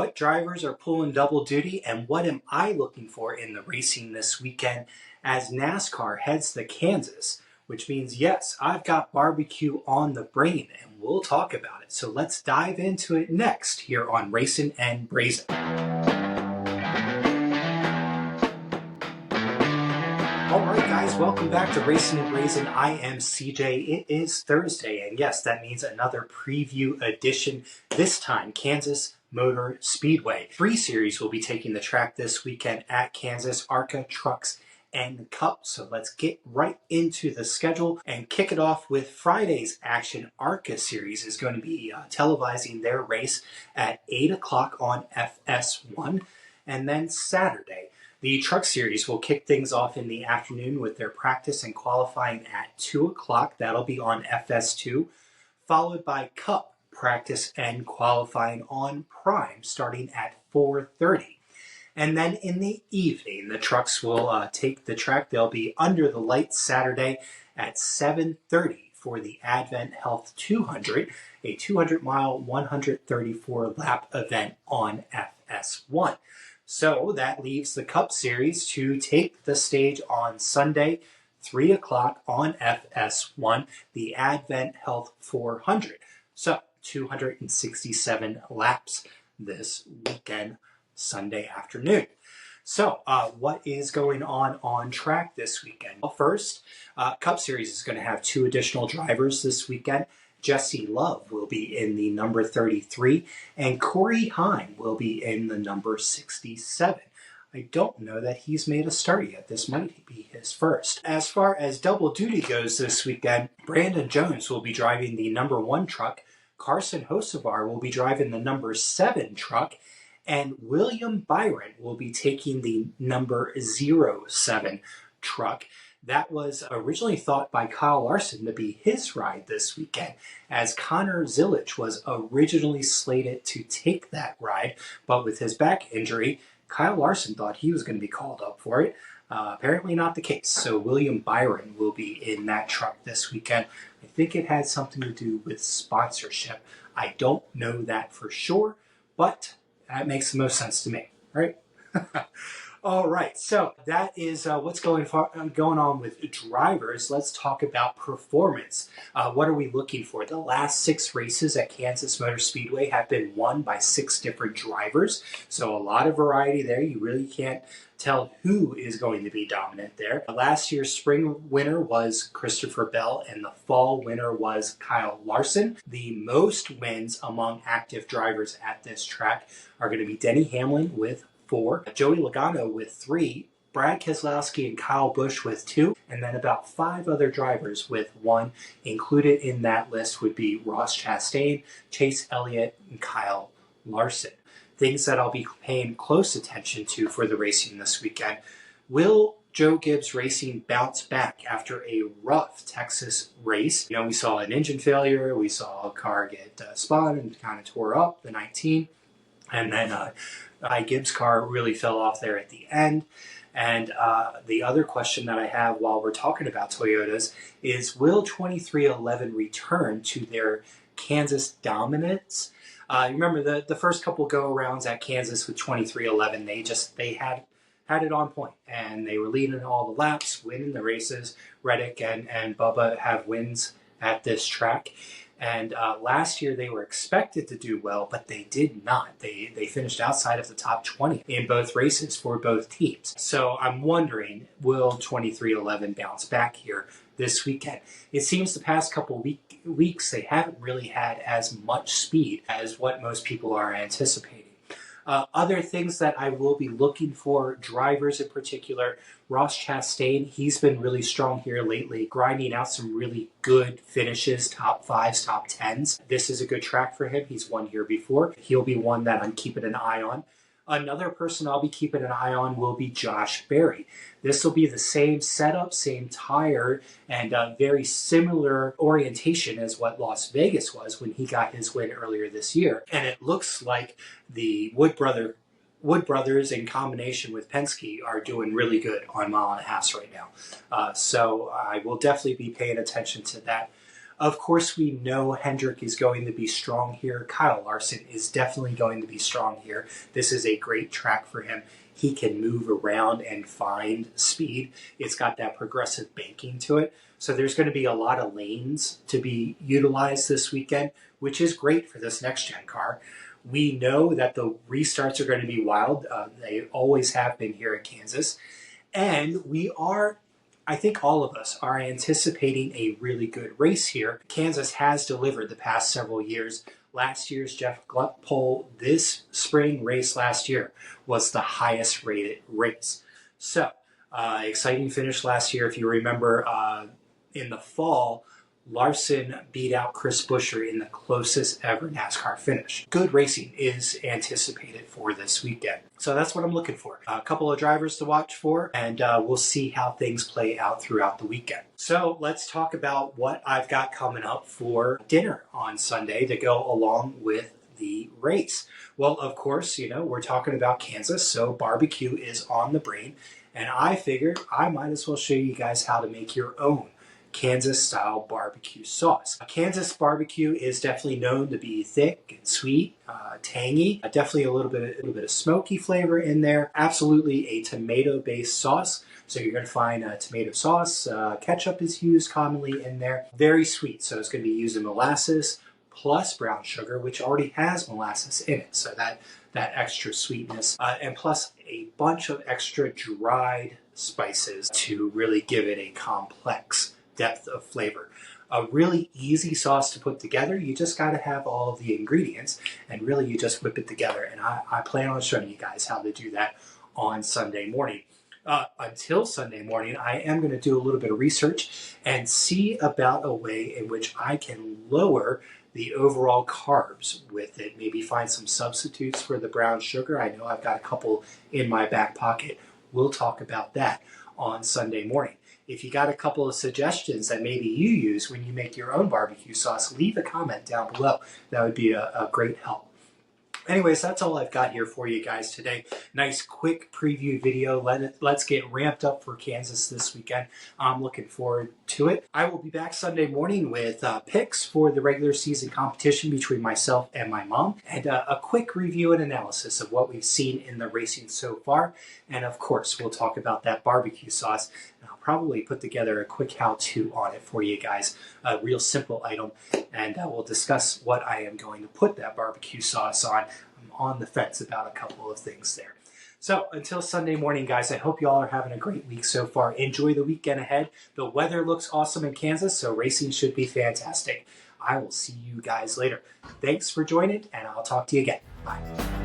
What drivers are pulling double duty, and what am I looking for in the racing this weekend as NASCAR heads to Kansas? Which means, yes, I've got barbecue on the brain, and we'll talk about it. So let's dive into it next here on Racin'-n-Braisin. All right, guys, welcome back to Racin'-n-Braisin. I am CJ. It is Thursday, and yes, that means another preview edition, this time Kansas Motor Speedway. 3 series will be taking the track this weekend at Kansas: ARCA, Trucks, and Cup. So let's get right into the schedule and kick it off with Friday's action. ARCA series is going to be televising their race at 8 o'clock on FS1, and then Saturday, the Truck Series will kick things off in the afternoon with their practice and qualifying at 2 o'clock. That'll be on FS2, followed by Cup practice and qualifying on Prime starting at 4:30. And then in the evening, the trucks will take the track. They'll be under the lights Saturday at 7:30 for the Advent Health 200, a 200-mile, 134-lap event on FS1. So that leaves the Cup Series to take the stage on Sunday, 3 o'clock on FS1, the Advent Health 400. So 267 laps this weekend, Sunday afternoon. So what is going on track this weekend? Well, first, Cup Series is going to have 2 additional drivers this weekend. Jesse Love will be in the number 33, and Corey Heim will be in the number 67. I don't know that he's made a start yet. This might be his first. As far as double duty goes this weekend, Brandon Jones will be driving the number 1 truck, Carson Hocevar will be driving the number 7 truck, and William Byron will be taking the number 07 truck. That was originally thought by Kyle Larson to be his ride this weekend, as Connor Zilic was originally slated to take that ride, but with his back injury, Kyle Larson thought he was going to be called up for it. Apparently not the case, so William Byron will be in that truck this weekend. I think it had something to do with sponsorship. I don't know that for sure, but that makes the most sense to me, right? All right, so that is what's going on with drivers. Let's talk about performance. What are we looking for? The last 6 races at Kansas Motor Speedway have been won by 6 different drivers, so a lot of variety there. You really can't tell who is going to be dominant there. Last year's spring winner was Christopher Bell, and the fall winner was Kyle Larson. The most wins among active drivers at this track are going to be Denny Hamlin with 4, Joey Logano with 3, Brad Keselowski and Kyle Busch with 2, and then about 5 other drivers with 1. Included in that list would be Ross Chastain, Chase Elliott, and Kyle Larson. Things that I'll be paying close attention to for the racing this weekend. Will Joe Gibbs Racing bounce back after a rough Texas race? You know, we saw an engine failure, we saw a car get spun and kind of tore up, the 19, and then Gibbs' car really fell off there at the end. And the other question that I have while we're talking about Toyotas is, will 2311 return to their Kansas dominance? You remember the first couple go-arounds at Kansas with 2311, they had it on point, and they were leading all the laps, winning the races. Reddick and Bubba have wins at this track. And last year they were expected to do well, but they did not. They finished outside of the top 20 in both races for both teams. So I'm wondering, will 2311 bounce back here this weekend? It seems the past couple weeks they haven't really had as much speed as what most people are anticipating. Other things that I will be looking for, drivers in particular, Ross Chastain, he's been really strong here lately, grinding out some really good finishes, top 5s, top 10s. This is a good track for him. He's won here before. He'll be one that I'm keeping an eye on. Another person I'll be keeping an eye on will be Josh Berry. This will be the same setup, same tire, and very similar orientation as what Las Vegas was when he got his win earlier this year. And it looks like the Wood Brothers in combination with Penske are doing really good on mile and a half right now. So I will definitely be paying attention to that. Of course, we know Hendrick is going to be strong here. Kyle Larson is definitely going to be strong here. This is a great track for him. He can move around and find speed. It's got that progressive banking to it. So there's going to be a lot of lanes to be utilized this weekend, which is great for this next-gen car. We know that the restarts are going to be wild. They always have been here at Kansas. And I think all of us are anticipating a really good race here. Kansas has delivered the past several years. Last year's Jeff Gluck poll, this spring race last year, was the highest rated race. So, exciting finish last year. If you remember, in the fall, Larson beat out Chris Buescher in the closest ever NASCAR finish. Good racing is anticipated for this weekend. So that's what I'm looking for. A couple of drivers to watch for, and we'll see how things play out throughout the weekend. So let's talk about what I've got coming up for dinner on Sunday to go along with the race. Well, of course, we're talking about Kansas, so barbecue is on the brain, and I figured I might as well show you guys how to make your own Kansas-style barbecue sauce. Kansas barbecue is definitely known to be thick and sweet, tangy, definitely a little bit of smoky flavor in there. Absolutely a tomato-based sauce. So you're going to find tomato sauce, ketchup is used commonly in there. Very sweet, so it's going to be using molasses plus brown sugar, which already has molasses in it, so that extra sweetness, and plus a bunch of extra dried spices to really give it a complex depth of flavor. A really easy sauce to put together. You just got to have all of the ingredients, and really you just whip it together. And I plan on showing you guys how to do that on Sunday morning. Until Sunday morning, I am going to do a little bit of research and see about a way in which I can lower the overall carbs with it. Maybe find some substitutes for the brown sugar. I know I've got a couple in my back pocket. We'll talk about that on Sunday morning. If you got a couple of suggestions that maybe you use when you make your own barbecue sauce, leave a comment down below. That would be a great help. Anyways, that's all I've got here for you guys today. Nice quick preview video. Let's get ramped up for Kansas this weekend. I'm looking forward to it. I will be back Sunday morning with picks for the regular season competition between myself and my mom, and a quick review and analysis of what we've seen in the racing so far. And of course, we'll talk about that barbecue sauce. And I'll probably put together a quick how-to on it for you guys, a real simple item, and we'll discuss what I am going to put that barbecue sauce on. I'm on the fence about a couple of things there. So until Sunday morning, guys, I hope you all are having a great week so far. Enjoy the weekend ahead. The weather looks awesome in Kansas, so racing should be fantastic. I will see you guys later. Thanks for joining, and I'll talk to you again. Bye.